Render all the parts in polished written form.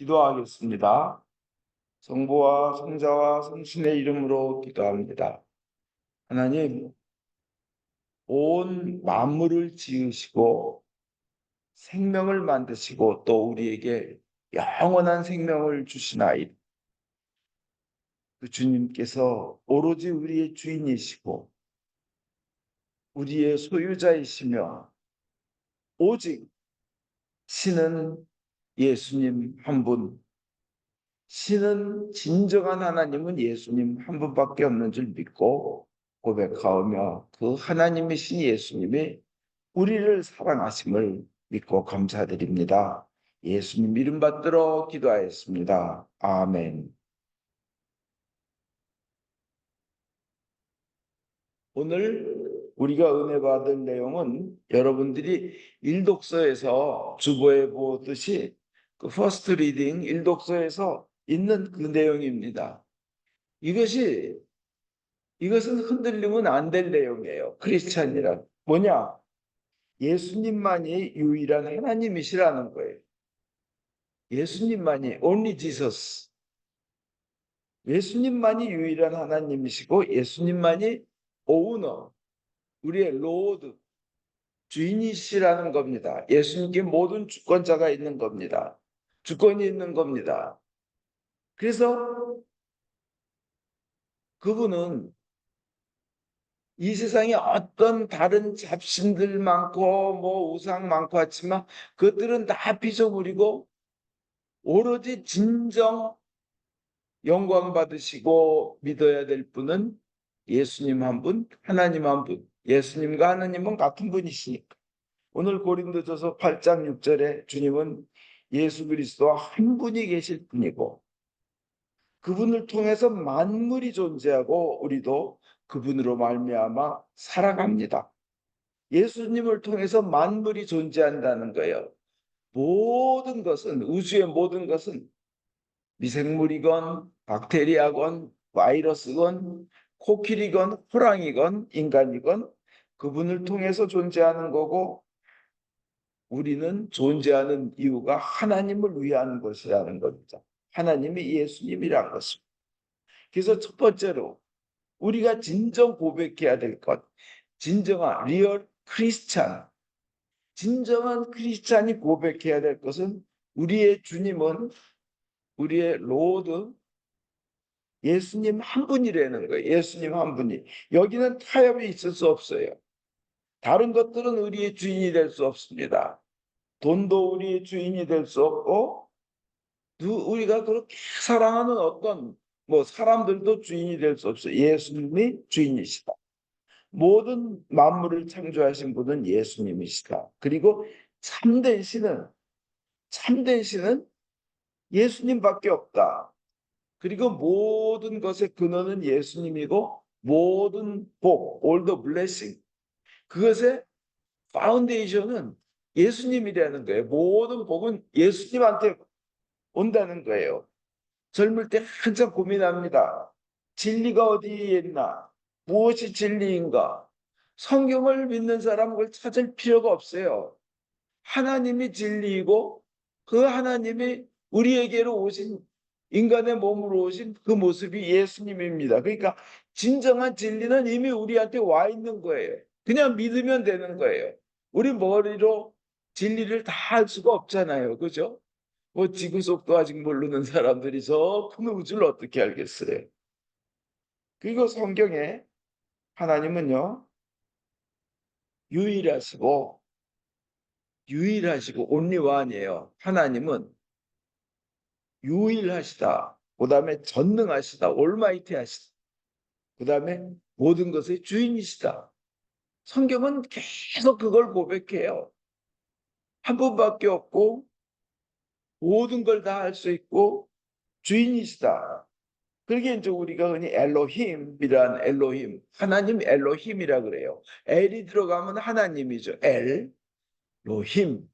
기도하겠습니다. 성부와 성자와 성신의 이름으로 기도합니다. 하나님, 온 만물을 지으시고 생명을 만드시고 또 우리에게 영원한 생명을 주시나이다. 그 주님께서 오로지 우리의 주인이시고 우리의 소유자이시며 오직 신은 예수님 한 분, 신은 진정한 하나님은 예수님 한 분밖에 없는 줄 믿고 고백하오며 그 하나님이신 예수님이 우리를 사랑하심을 믿고 감사드립니다. 예수님 이름 받들어 기도하였습니다. 아멘. 오늘 우리가 은혜 받을 내용은 여러분들이 일독서에서 주보에 보듯이 그 퍼스트 리딩 일독서에서 있는 그 내용입니다. 이것은 흔들리면 안 될 내용이에요. 크리스찬이란 뭐냐? 예수님만이 유일한 하나님이시라는 거예요. 예수님만이 only Jesus. 예수님만이 유일한 하나님이시고 예수님만이 오너, 우리의 로드, 주인이시라는 겁니다. 예수님께 모든 주권자가 있는 겁니다. 주권이 있는 겁니다. 그래서 그분은 이 세상에 어떤 다른 잡신들 많고 뭐 우상 많고 하지만 그것들은 다 피조물이고 오로지 진정 영광 받으시고 믿어야 될 분은 예수님 한 분, 하나님 한 분. 예수님과 하나님은 같은 분이시니까. 오늘 고린도전서 8장 6절에 주님은 예수 그리스도 한 분이 계실 분이고 그분을 통해서 만물이 존재하고 우리도 그분으로 말미암아 살아갑니다. 예수님을 통해서 만물이 존재한다는 거예요. 모든 것은 우주의 모든 것은 미생물이건 박테리아건 바이러스건 코끼리건 호랑이건 인간이건 그분을 통해서 존재하는 거고 우리는 존재하는 이유가 하나님을 위한 것이라는 겁니다. 하나님이 예수님이란 것입니다. 그래서 첫 번째로 우리가 진정 고백해야 될 것, 진정한 리얼 크리스찬, 진정한 크리스찬이 고백해야 될 것은 우리의 주님은 우리의 로드 예수님 한 분이라는 거예요. 예수님 한 분이. 여기는 타협이 있을 수 없어요. 다른 것들은 우리의 주인이 될 수 없습니다. 돈도 우리의 주인이 될 수 없고 우리가 그렇게 사랑하는 어떤 뭐 사람들도 주인이 될 수 없어요. 예수님이 주인이시다. 모든 만물을 창조하신 분은 예수님이시다. 그리고 참된 신은 예수님밖에 없다. 그리고 모든 것의 근원은 예수님이고 모든 복, all the blessing, 그것의 파운데이션은 예수님이라는 거예요. 모든 복은 예수님한테 온다는 거예요. 젊을 때 한참 고민합니다. 진리가 어디에 있나? 무엇이 진리인가? 성경을 믿는 사람은 그걸 찾을 필요가 없어요. 하나님이 진리이고 그 하나님이 우리에게로 오신 인간의 몸으로 오신 그 모습이 예수님입니다. 그러니까 진정한 진리는 이미 우리한테 와 있는 거예요. 그냥 믿으면 되는 거예요. 우리 머리로 진리를 다 할 수가 없잖아요. 그죠? 뭐 지구 속도 아직 모르는 사람들이 저 큰 우주를 어떻게 알겠어요? 그리고 성경에 하나님은요, 유일하시고 only one이에요. 하나님은 유일하시다. 그 다음에 전능하시다. 올마이티하시다. 그 다음에 모든 것의 주인이시다. 성경은 계속 그걸 고백해요. 한 분밖에 없고 모든 걸 다 할 수 있고 주인이시다. 그게 이제 우리가 흔히 엘로힘이란 엘로힘, 하나님 엘로힘이라 그래요. 엘이 들어가면 하나님이죠. 엘, 로힘,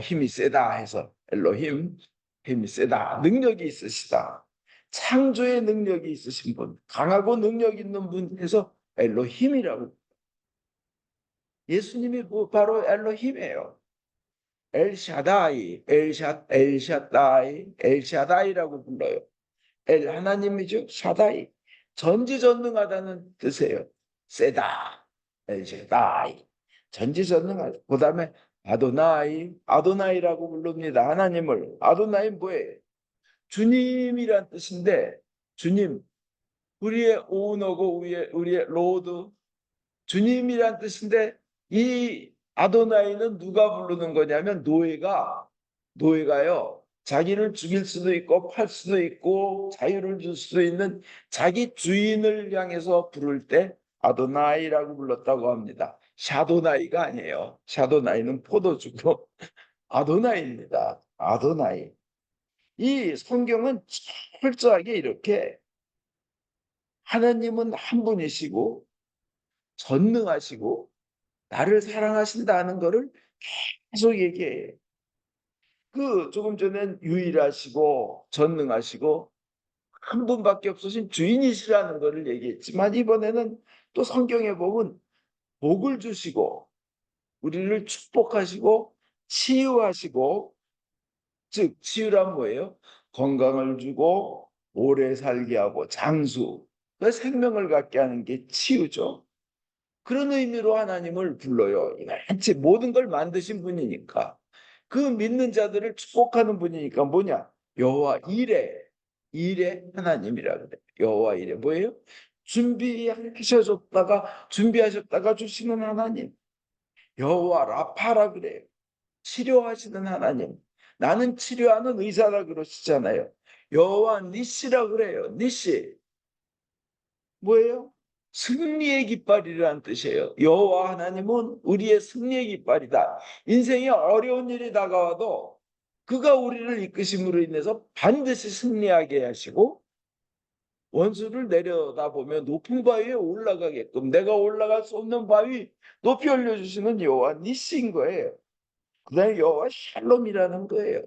힘이 세다 해서 엘로힘, 힘이 세다, 능력이 있으시다. 창조의 능력이 있으신 분, 강하고 능력 있는 분 해서 엘로힘이라고. 예수님이 바로 엘로힘이에요. 엘샤다이, 엘샤다이, 엘샤다이라고 불러요. 엘 하나님이죠. 샤다이. 전지전능하다는 뜻이에요. 세다. 엘샤다이. 전지전능하다. 그다음에 아도나이, 아도나이라고 부릅니다. 하나님을. 아도나이 뭐예요? 주님이란 뜻인데 주님, 우리의 오너고 우리의 로드, 주님이란 뜻인데 이 아도나이는 누가 부르는 거냐면 노예가요. 자기를 죽일 수도 있고 팔 수도 있고 자유를 줄 수도 있는 자기 주인을 향해서 부를 때 아도나이라고 불렀다고 합니다. 샤도나이가 아니에요. 샤도나이는 포도주고 아도나이입니다. 아도나이. 이 성경은 철저하게 이렇게 하나님은 한 분이시고 전능하시고 나를 사랑하신다는 것을 계속 얘기해요. 그 조금 전엔 유일하시고 전능하시고 한 분밖에 없으신 주인이시라는 것을 얘기했지만 이번에는 또 성경에 보면 복을 주시고 우리를 축복하시고 치유하시고, 즉 치유란 뭐예요? 건강을 주고 오래 살게 하고 장수, 그 생명을 갖게 하는 게 치유죠. 그런 의미로 하나님을 불러요. 이만치 모든 걸 만드신 분이니까. 그 믿는 자들을 축복하는 분이니까 뭐냐? 여호와 이레 하나님이라 그래. 여호와 이레 뭐예요? 준비하셨다가 주시는 하나님. 여호와 라파라 그래요. 치료하시는 하나님. 나는 치료하는 의사라 그러시잖아요. 여호와 니시라 그래요. 니시 뭐예요? 승리의 깃발이라는 뜻이에요. 여호와 하나님은 우리의 승리의 깃발이다. 인생에 어려운 일이 다가와도 그가 우리를 이끄심으로 인해서 반드시 승리하게 하시고 원수를 내려다보며 높은 바위에 올라가게끔 내가 올라갈 수 없는 바위 높이 올려주시는 여호와 니시인 거예요. 그다음에 여호와 샬롬이라는 거예요.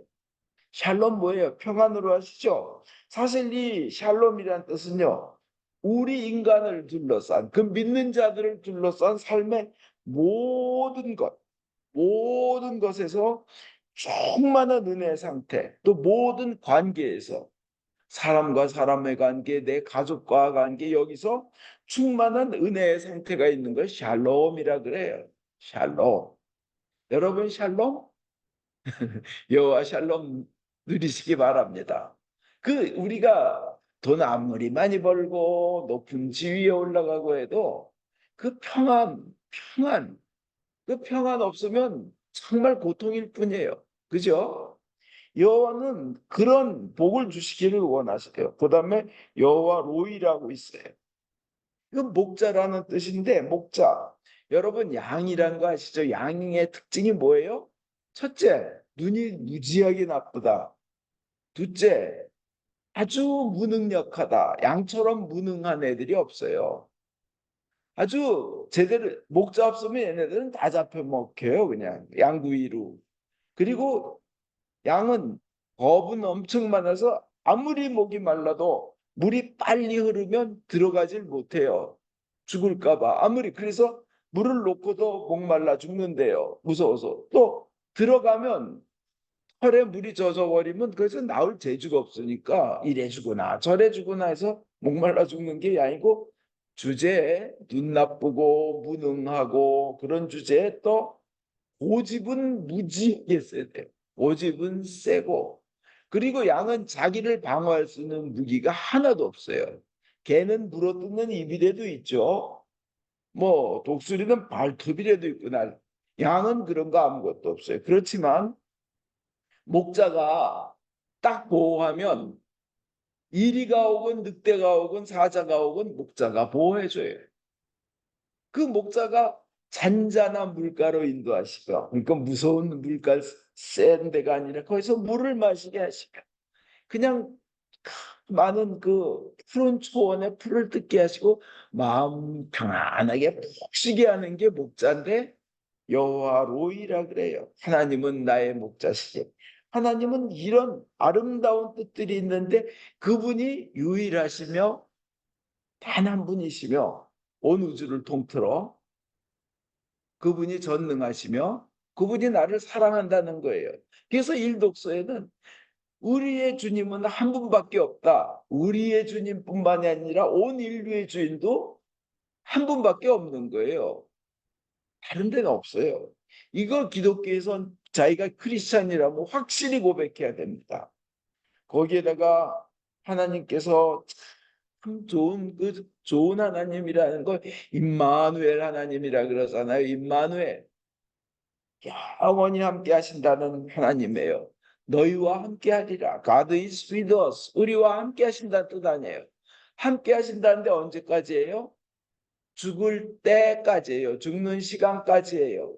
샬롬 뭐예요? 평안으로 하시죠. 사실 이 샬롬이란 뜻은요. 우리 인간을 둘러싼 그 믿는 자들을 둘러싼 삶의 모든 것, 모든 것에서 충만한 은혜 상태, 또 모든 관계에서 사람과 사람의 관계, 내 가족과 관계 여기서 충만한 은혜의 상태가 있는 걸 샬롬이라 그래요. 샬롬. 여러분 샬롬? 여호와 샬롬 누리시기 바랍니다. 그 우리가 돈 아무리 많이 벌고 높은 지위에 올라가고 해도 그 평안, 그 평안 없으면 정말 고통일 뿐이에요. 그죠? 여호와는 그런 복을 주시기를 원하세요. 그다음에 여호와 로이라고 있어요. 이건 목자라는 뜻인데 목자. 여러분 양이란 거 아시죠? 양의 특징이 뭐예요? 첫째, 눈이 무지하게 나쁘다. 둘째, 아주 무능력하다. 양처럼 무능한 애들이 없어요. 아주 제대로 목자 없으면 얘네들은 다 잡혀먹혀요. 그냥 양구이로. 그리고 양은 겁은 엄청 많아서 아무리 목이 말라도 물이 빨리 흐르면 들어가질 못해요. 죽을까 봐. 아무리 그래서 물을 놓고도 목 말라 죽는데요. 무서워서. 또 들어가면 털에 물이 젖어버리면 그래서 나올 재주가 없으니까 이래 주구나 저래 주구나 해서 목말라 죽는 게 아니고 주제에 눈 나쁘고 무능하고 그런 주제에 또 고집은 무지하게 세대요. 고집은 세고 그리고 양은 자기를 방어할 수 있는 무기가 하나도 없어요. 개는 물어뜯는 입이라도 있죠. 뭐 독수리는 발톱이라도 있구나. 양은 그런 거 아무것도 없어요. 그렇지만 목자가 딱 보호하면 이리가 오건 늑대가 오건 사자가 오건 목자가 보호해줘요. 그 목자가 잔잔한 물가로 인도하시고 그러니까 무서운 물가 센 데가 아니라 거기서 물을 마시게 하시고 그냥 많은 그 푸른 초원에 풀을 뜯게 하시고 마음 평안하게 푹 쉬게 하는 게 목자인데 여호와 로이라 그래요. 하나님은 나의 목자시지. 하나님은 이런 아름다운 뜻들이 있는데 그분이 유일하시며 단 한 분이시며 온 우주를 통틀어 그분이 전능하시며 그분이 나를 사랑한다는 거예요. 그래서 일독서에는 우리의 주님은 한 분밖에 없다. 우리의 주님뿐만이 아니라 온 인류의 주인도 한 분밖에 없는 거예요. 다른 데는 없어요. 이거 기독교에선 자기가 크리스찬이라고 확실히 고백해야 됩니다. 거기에다가 하나님께서 참 좋은 하나님이라는 걸 임마누엘 하나님이라 그러잖아요. 임마누엘. 영원히 함께 하신다는 하나님이에요. 너희와 함께 하리라. God is with us. 우리와 함께 하신다는 뜻 아니에요. 함께 하신다는데 언제까지예요? 죽을 때까지예요. 죽는 시간까지예요.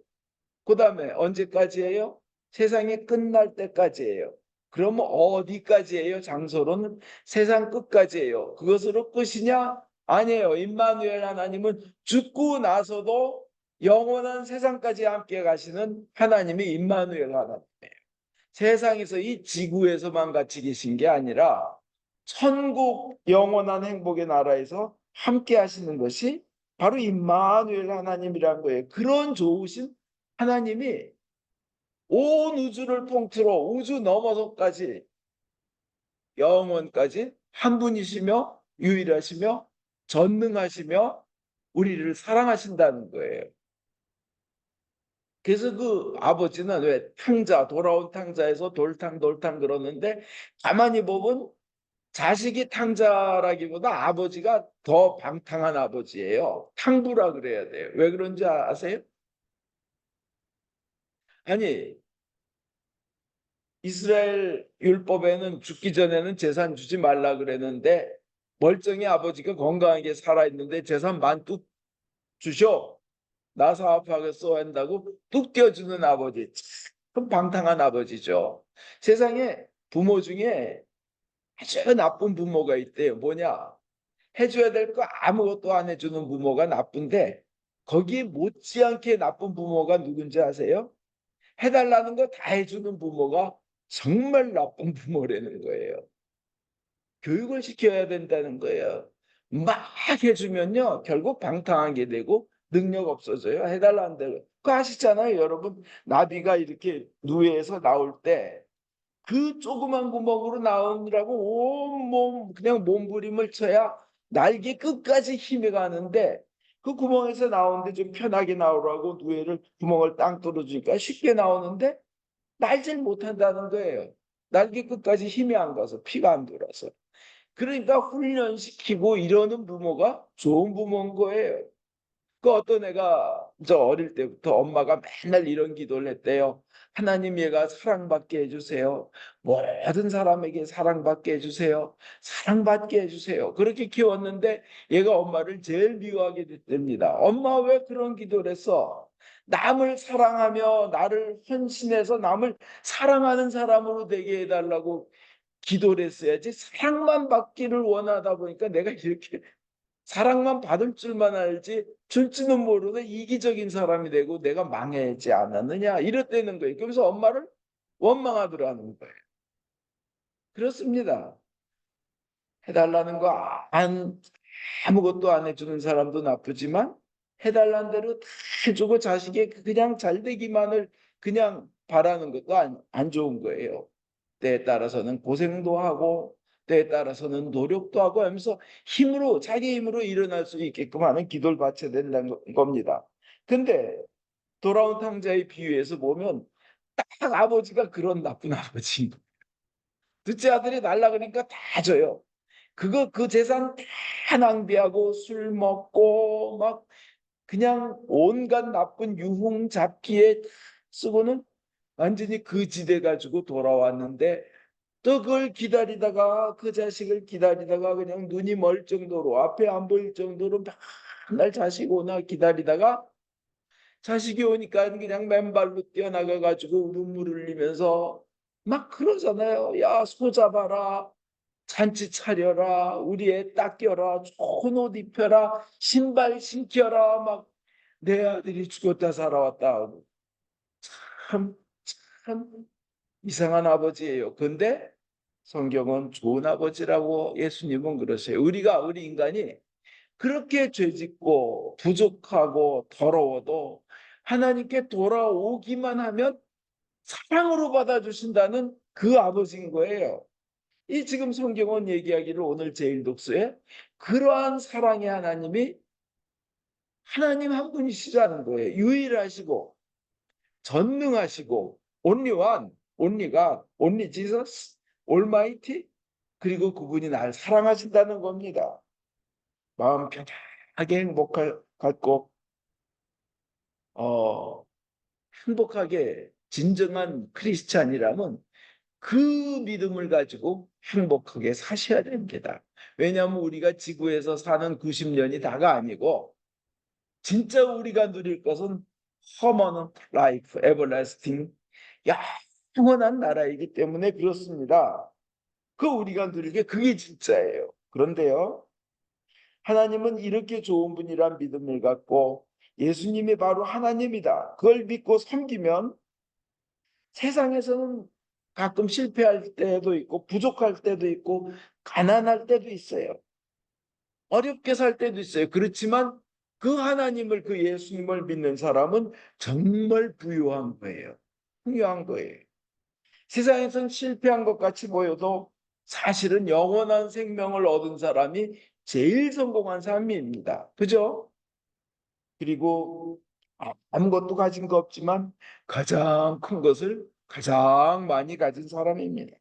그 다음에 언제까지예요? 세상이 끝날 때까지예요. 그러면 어디까지예요? 장소로는 세상 끝까지예요. 그것으로 끝이냐? 아니에요. 임마누엘 하나님은 죽고 나서도 영원한 세상까지 함께 가시는 하나님이 임마누엘 하나님이에요. 세상에서 이 지구에서만 같이 계신 게 아니라 천국 영원한 행복의 나라에서 함께 하시는 것이 바로 임마누엘 하나님이란 거예요. 그런 좋으신 하나님이 온 우주를 통틀어 우주 넘어서까지 영원까지 한 분이시며 유일하시며 전능하시며 우리를 사랑하신다는 거예요. 그래서 그 아버지는 왜 탕자 돌아온 탕자에서 돌탕 그러는데 가만히 보면 자식이 탕자라기보다 아버지가 더 방탕한 아버지예요. 탕부라 그래야 돼요. 왜 그런지 아세요? 아니 이스라엘 율법에는 죽기 전에는 재산 주지 말라 그랬는데 멀쩡히 아버지가 건강하게 살아있는데 재산만 뚝 주셔. 나 사업하겠어 한다고 뚝 떼어주는 아버지. 참 방탕한 아버지죠. 세상에 부모 중에 아주 나쁜 부모가 있대요. 뭐냐? 해줘야 될 거 아무것도 안 해주는 부모가 나쁜데 거기에 못지않게 나쁜 부모가 누군지 아세요? 해달라는 거 다 해주는 부모가 정말 나쁜 부모라는 거예요. 교육을 시켜야 된다는 거예요. 막 해주면요 결국 방탕하게 되고 능력 없어져요. 해달라는 대로. 그거 아시잖아요 여러분. 나비가 이렇게 누에서 나올 때 그 조그만 구멍으로 나오느라고 온몸 그냥 몸부림을 쳐야 날개 끝까지 힘이 가는데 그 구멍에서 나오는데 좀 편하게 나오라고 누에를 구멍을 땅 뚫어주니까 쉽게 나오는데 날질 못한다는 거예요. 날개 끝까지 힘이 안 가서 피가 안 돌아서. 그러니까 훈련시키고 이러는 부모가 좋은 부모인 거예요. 그 어떤 애가 저 어릴 때부터 엄마가 맨날 이런 기도를 했대요. 하나님 얘가 사랑받게 해주세요. 모든 사람에게 사랑받게 해주세요. 사랑받게 해주세요. 그렇게 키웠는데 얘가 엄마를 제일 미워하게 됐답니다. 엄마 왜 그런 기도를 했어? 남을 사랑하며 나를 헌신해서 남을 사랑하는 사람으로 되게 해달라고 기도를 했어야지 사랑만 받기를 원하다 보니까 내가 이렇게 사랑만 받을 줄만 알지 줄지는 모르는 이기적인 사람이 되고 내가 망해지 않았느냐 이랬다는 거예요. 그래서 엄마를 원망하더라는 거예요. 그렇습니다. 해달라는 거 아무것도 안 해주는 사람도 나쁘지만 해달라는 대로 다 해주고 자식이 그냥 잘 되기만을 그냥 바라는 것도 안 좋은 거예요. 때에 따라서는 고생도 하고 때에 따라서는 노력도 하고 하면서 힘으로 자기 힘으로 일어날 수 있게끔 하는 기도를 바쳐야 된다는 겁니다. 근데 돌아온 탕자의 비유에서 보면 딱 아버지가 그런 나쁜 아버지인 거예요. 둘째 아들이 날라 그러니까 다 줘요. 그 재산 다 낭비하고 술 먹고 막 그냥 온갖 나쁜 유흥 잡기에 쓰고는 완전히 거지돼 가지고 돌아왔는데 또 그걸 기다리다가 그 자식을 기다리다가 그냥 눈이 멀 정도로 앞에 안 보일 정도로 맨날 자식 오나 기다리다가 자식이 오니까 그냥 맨발로 뛰어나가 가지고 눈물 흘리면서 막 그러잖아요. 야, 소 잡아라. 잔치 차려라. 우리 애 닦여라. 좋은 옷 입혀라. 신발 신겨라. 막 내 아들이 죽었다 살아왔다 하고 참, 참 이상한 아버지예요. 근데 성경은 좋은 아버지라고 예수님은 그러세요. 우리 인간이 그렇게 죄짓고 부족하고 더러워도 하나님께 돌아오기만 하면 사랑으로 받아주신다는 그 아버지인 거예요. 이 지금 성경은 얘기하기를 오늘 제일독서에 그러한 사랑의 하나님이 하나님 한 분이시라는 거예요. 유일하시고 전능하시고 only one, only God, only Jesus, Almighty. 그리고 그분이 날 사랑하신다는 겁니다. 마음 편하게 갖고 행복하게 진정한 크리스찬이라면 그 믿음을 가지고 행복하게 사셔야 됩니다. 왜냐하면 우리가 지구에서 사는 90년이 다가 아니고 진짜 우리가 누릴 것은 permanent life, everlasting, 영원한 나라이기 때문에 그렇습니다. 그 우리가 누릴 게 그게 진짜예요. 그런데요, 하나님은 이렇게 좋은 분이란 믿음을 갖고 예수님이 바로 하나님이다, 그걸 믿고 섬기면 세상에서는 가끔 실패할 때도 있고 부족할 때도 있고 가난할 때도 있어요. 어렵게 살 때도 있어요. 그렇지만 그 하나님을, 그 예수님을 믿는 사람은 정말 부유한 거예요. 풍요한 거예요. 세상에선 실패한 것 같이 보여도 사실은 영원한 생명을 얻은 사람이 제일 성공한 삶입니다. 그죠? 그리고 아무것도 가진 거 없지만 가장 큰 것을 가장 많이 가진 사람입니다.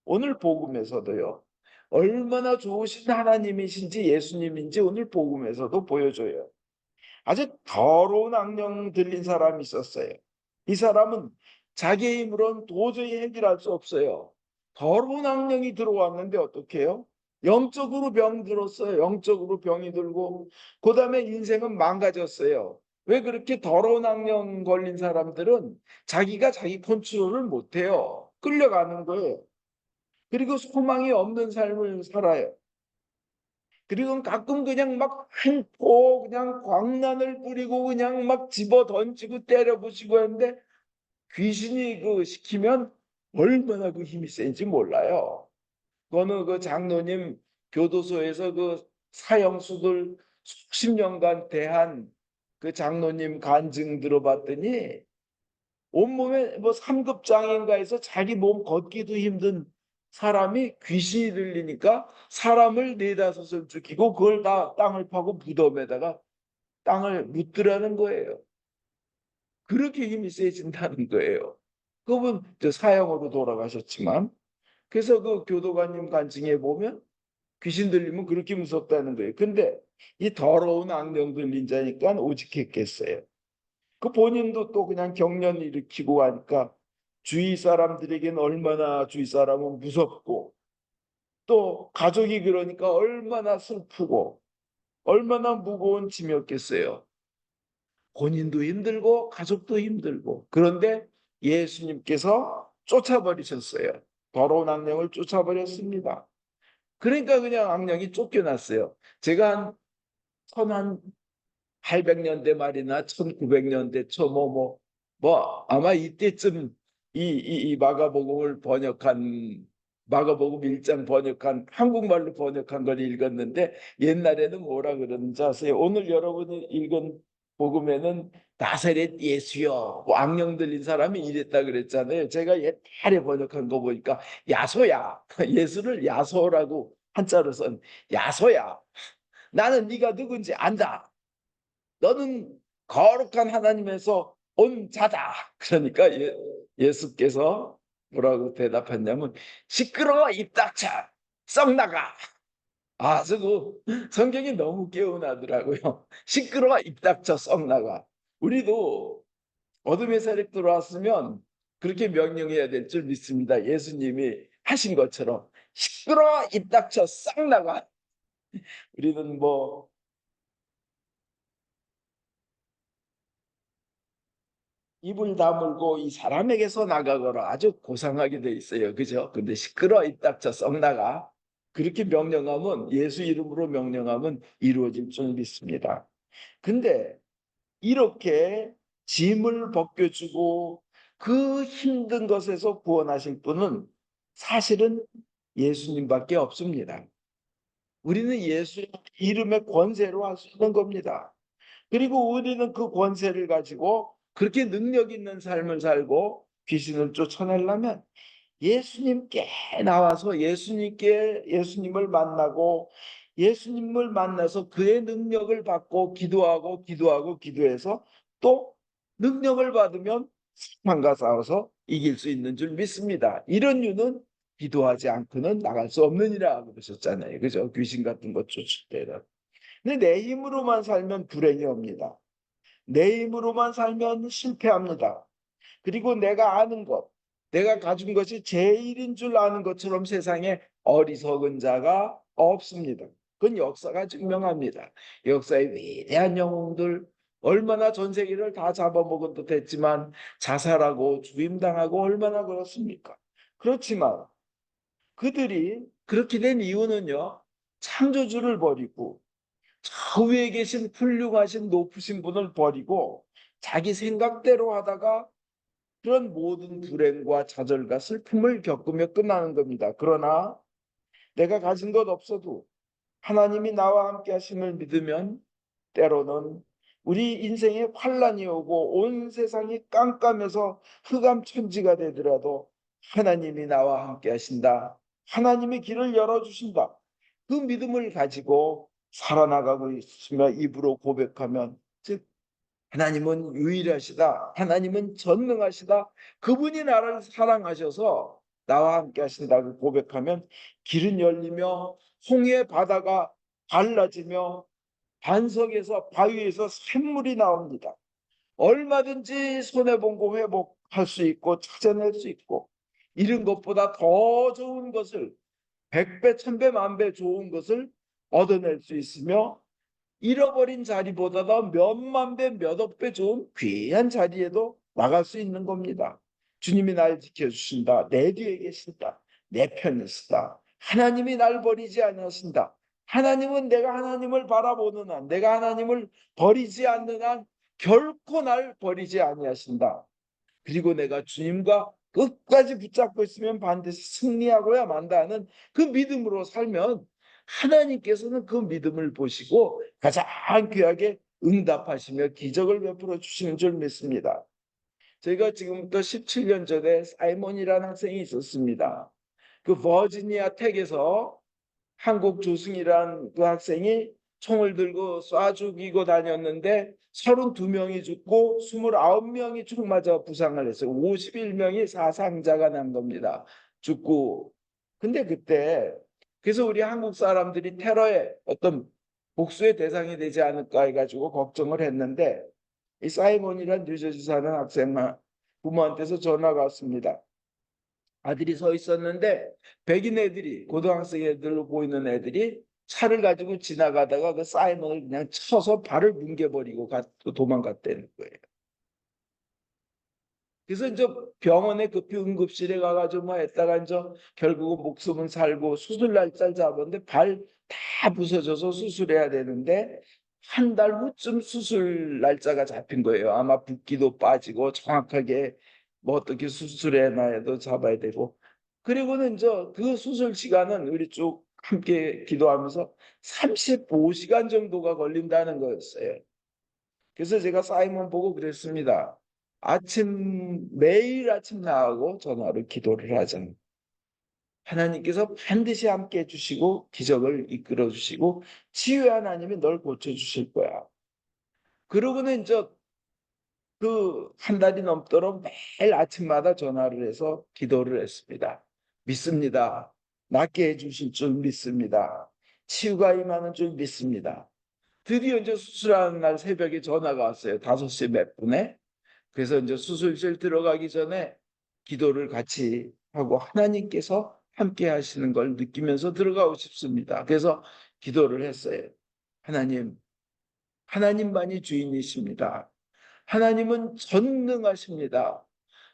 오늘 복음에서도요, 얼마나 좋으신 하나님이신지 예수님인지 오늘 복음에서도 보여줘요. 아주 더러운 악령 들린 사람이 있었어요. 이 사람은 자기 힘으로는 도저히 해결할 수 없어요. 더러운 악령이 들어왔는데 어떻게 해요? 영적으로 병 들었어요. 영적으로 병이 들고 그 다음에 인생은 망가졌어요. 왜 그렇게 더러운 악령 걸린 사람들은 자기가 자기 컨트롤을 못해요. 끌려가는 거예요. 그리고 소망이 없는 삶을 살아요. 그리고 가끔 그냥 막 횡포 그냥 광란을 뿌리고 그냥 막 집어 던지고 때려 부시고 하는데 귀신이 그 시키면 얼마나 그 힘이 센지 몰라요. 그거는 그 장로님 교도소에서 그 사형수들 수십 년간 대한 그 장로님 간증 들어봤더니 온몸에 뭐 3급 장애인가 해서 자기 몸 걷기도 힘든 사람이 귀신이 들리니까 사람을 네다섯을 죽이고 그걸 다 땅을 파고 무덤에다가 땅을 묻더라는 거예요. 그렇게 힘이 세진다는 거예요. 그분 저 사형으로 돌아가셨지만, 그래서 그 교도관님 간증에 보면 귀신 들리면 그렇게 무섭다는 거예요. 근데 이 더러운 악령 들린 자니까 오직했겠어요. 그 본인도 또 그냥 경련 일으키고 하니까 주위 사람들에게는 얼마나 주위 사람은 무섭고 또 가족이 그러니까 얼마나 슬프고 얼마나 무거운 짐이었겠어요. 본인도 힘들고 가족도 힘들고. 그런데 예수님께서 쫓아버리셨어요. 더러운 악령을 쫓아버렸습니다. 그러니까 그냥 악령이 쫓겨났어요. 제가 한 800년대 말이나 1900년대 초 아마 이때쯤 이 마가복음을 번역한 마가복음 1장 번역한 한국말로 번역한 걸 읽었는데 옛날에는 뭐라 그러는지 아세요? 오늘 여러분이 읽은 복음에는 나사렛 예수여 뭐 악령 들린 사람이 이랬다 그랬잖아요. 제가 옛날에 번역한 거 보니까 야소야 예수를 야소라고 한자로 쓴 야소야 나는 네가 누군지 안다. 너는 거룩한 하나님에서 온 자다. 그러니까 예수께서 뭐라고 대답했냐면 시끄러워 입 닥쳐 썩 나가. 아주 그 성경이 너무 개운하더라고요. 시끄러워 입 닥쳐 썩 나가. 우리도 어둠의 세력 들어왔으면 그렇게 명령해야 될 줄 믿습니다. 예수님이 하신 것처럼 시끄러워 입 닥쳐 썩 나가. 우리는 뭐 입을 다물고 이 사람에게서 나가거라 아주 고상하게 돼 있어요. 그죠? 근데 시끄러 입 닥쳐 썩 나가. 그렇게 명령하면 예수 이름으로 명령하면 이루어질 줄 믿습니다. 근데 이렇게 짐을 벗겨주고 그 힘든 것에서 구원하실 분은 사실은 예수님밖에 없습니다. 우리는 예수 이름의 권세로 할 수 있는 겁니다. 그리고 우리는 그 권세를 가지고 그렇게 능력 있는 삶을 살고 귀신을 쫓아내려면 예수님께 나와서 예수님을 만나고 예수님을 만나서 그의 능력을 받고 기도하고 기도해서 또 능력을 받으면 사탄과 싸워서 이길 수 있는 줄 믿습니다. 이런 이유는 기도하지 않고는 나갈 수 없느니라 그러셨잖아요. 그죠? 귀신 같은 것 쫓을 때는. 근데 내 힘으로만 살면 불행이 옵니다. 내 힘으로만 살면 실패합니다. 그리고 내가 아는 것, 내가 가진 것이 제일인 줄 아는 것처럼 세상에 어리석은 자가 없습니다. 그건 역사가 증명합니다. 역사의 위대한 영웅들, 얼마나 전 세계를 다 잡아먹은 듯 했지만 자살하고 죽임당하고 얼마나 그렇습니까? 그렇지만 그들이 그렇게 된 이유는요, 창조주를 버리고 저 위에 계신 훌륭하신 높으신 분을 버리고 자기 생각대로 하다가 그런 모든 불행과 좌절과 슬픔을 겪으며 끝나는 겁니다. 그러나 내가 가진 것 없어도 하나님이 나와 함께 하심을 믿으면 때로는 우리 인생에 환란이 오고 온 세상이 깜깜해서 흑암천지가 되더라도 하나님이 나와 함께 하신다. 하나님의 길을 열어주신다. 그 믿음을 가지고 살아나가고 있으며 입으로 고백하면 즉 하나님은 유일하시다. 하나님은 전능하시다. 그분이 나를 사랑하셔서 나와 함께 하신다고 고백하면 길은 열리며 홍해 바다가 갈라지며 반석에서 바위에서 샘물이 나옵니다. 얼마든지 손해본 거 회복할 수 있고 찾아낼 수 있고 이런 것보다 더 좋은 것을 100배, 1000배, 만배 좋은 것을 얻어낼 수 있으며 잃어버린 자리보다 더 몇만 배, 몇억 배 좋은 귀한 자리에도 나갈 수 있는 겁니다. 주님이 날 지켜주신다. 내 뒤에 계신다. 내 편에 있다. 하나님이 날 버리지 아니하신다. 하나님은 내가 하나님을 바라보는 한, 내가 하나님을 버리지 않는 한 결코 날 버리지 아니하신다. 그리고 내가 주님과 끝까지 붙잡고 있으면 반드시 승리하고야 만다는 그 믿음으로 살면 하나님께서는 그 믿음을 보시고 가장 귀하게 응답하시며 기적을 베풀어 주시는 줄 믿습니다. 저희가 지금부터 17년 전에 사이먼이라는 학생이 있었습니다. 그 버지니아 텍에서 한국 조승이라는 그 학생이 총을 들고 쏴 죽이고 다녔는데 32명이 죽고 29명이 총 맞아 부상을 했어요. 51명이 사상자가 난 겁니다. 죽고. 근데 그때 그래서 우리 한국 사람들이 테러의 어떤 복수의 대상이 되지 않을까 해가지고 걱정을 했는데 이 사이먼이란 뉴저지 사는 학생 부모한테서 전화가 왔습니다. 아들이 서 있었는데 백인 애들이 고등학생 애들로 보이는 애들이 차를 가지고 지나가다가 그 사이먼을 그냥 쳐서 발을 뭉개버리고 도망갔다는 거예요. 그래서 이제 병원에 급히 응급실에 가가지고 뭐 했다가 이제 결국은 목숨은 살고 수술 날짜를 잡았는데 발 다 부서져서 수술해야 되는데 한 달 후쯤 수술 날짜가 잡힌 거예요. 아마 붓기도 빠지고 정확하게 뭐 어떻게 수술해놔야도 잡아야 되고 그리고는 이제 그 수술 시간은 우리 쭉 함께 기도하면서 35시간 정도가 걸린다는 거였어요. 그래서 제가 사이먼 보고 그랬습니다. 매일 아침 나하고 전화로 기도를 하자. 하나님께서 반드시 함께 해주시고 기적을 이끌어 주시고 치유의 하나님이 널 고쳐주실 거야. 그러고는 이제 그 한 달이 넘도록 매일 아침마다 전화를 해서 기도를 했습니다. 믿습니다. 낫게 해주실 줄 믿습니다. 치유가 임하는 줄 믿습니다. 드디어 이제 수술하는 날 새벽에 전화가 왔어요. 5시 몇 분에. 그래서 이제 수술실 들어가기 전에 기도를 같이 하고 하나님께서 함께 하시는 걸 느끼면서 들어가고 싶습니다. 그래서 기도를 했어요. 하나님, 하나님만이 주인이십니다. 하나님은 전능하십니다.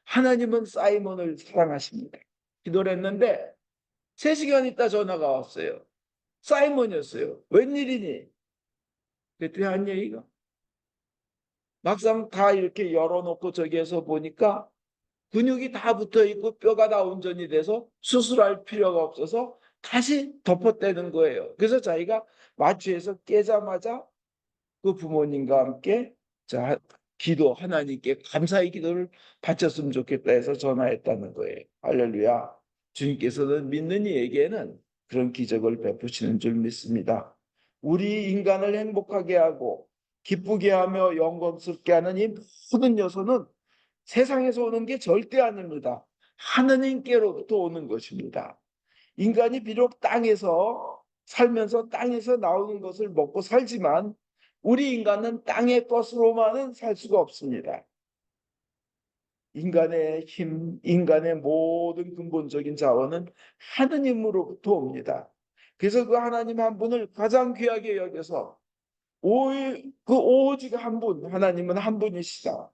하나님은 사이먼을 사랑하십니다. 기도를 했는데 3시간 있다 전화가 왔어요. 사이먼이었어요. 웬일이니? 그랬더니 한 얘기가 막상 다 이렇게 열어놓고 저기에서 보니까 근육이 다 붙어 있고 뼈가 다 온전히 돼서 수술할 필요가 없어서 다시 덮었다는 거예요. 그래서 자기가 마취해서 깨자마자 그 부모님과 함께 자, 하나님께 감사의 기도를 바쳤으면 좋겠다 해서 전화했다는 거예요. 할렐루야. 주님께서는 믿는 이에게는 그런 기적을 베푸시는 줄 믿습니다. 우리 인간을 행복하게 하고 기쁘게 하며 영광스럽게 하는 이 모든 요소는 세상에서 오는 게 절대 아닙니다. 하느님께로부터 오는 것입니다. 인간이 비록 땅에서 살면서 땅에서 나오는 것을 먹고 살지만 우리 인간은 땅의 것으로만은 살 수가 없습니다. 인간의 힘, 인간의 모든 근본적인 자원은 하느님으로부터 옵니다. 그래서 그 하나님 한 분을 가장 귀하게 여겨서 오직 한 분, 하나님은 한 분이시다.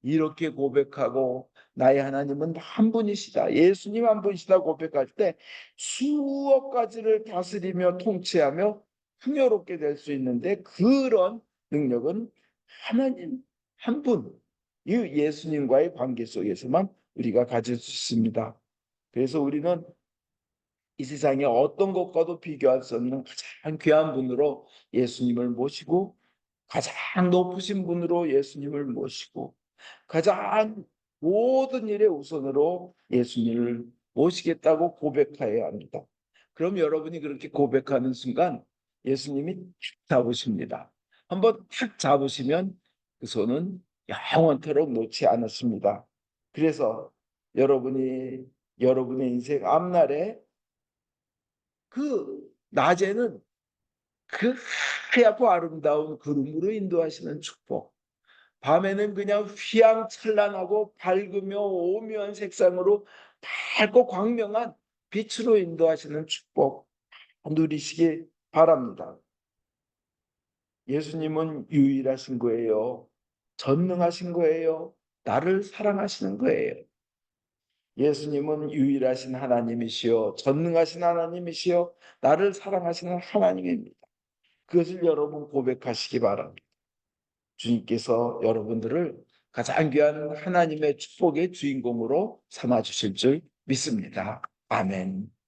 이렇게 고백하고 나의 하나님은 한 분이시다. 예수님 한 분이시다 고백할 때 수억 가지를 다스리며 통치하며 풍요롭게 될 수 있는데 그런 능력은 하나님 한 분, 이 예수님과의 관계 속에서만 우리가 가질 수 있습니다. 그래서 우리는 이 세상에 어떤 것과도 비교할 수 없는 가장 귀한 분으로 예수님을 모시고 가장 높으신 분으로 예수님을 모시고 가장 모든 일의 우선으로 예수님을 모시겠다고 고백해야 합니다. 그럼 여러분이 그렇게 고백하는 순간 예수님이 탁 잡으십니다. 한번 탁 잡으시면 그 손은 영원토록 놓지 않았습니다. 그래서 여러분의 인생 앞날에 그 낮에는 그 하얗고 아름다운 구름으로 인도하시는 축복, 밤에는 그냥 휘황찬란하고 밝으며 오묘한 색상으로 밝고 광명한 빛으로 인도하시는 축복 누리시기 바랍니다. 예수님은 유일하신 거예요. 전능하신 거예요. 나를 사랑하시는 거예요. 예수님은 유일하신 하나님이시요 전능하신 하나님이시요 나를 사랑하시는 하나님입니다. 그것을 여러분 고백하시기 바랍니다. 주님께서 여러분들을 가장 귀한 하나님의 축복의 주인공으로 삼아 주실 줄 믿습니다. 아멘.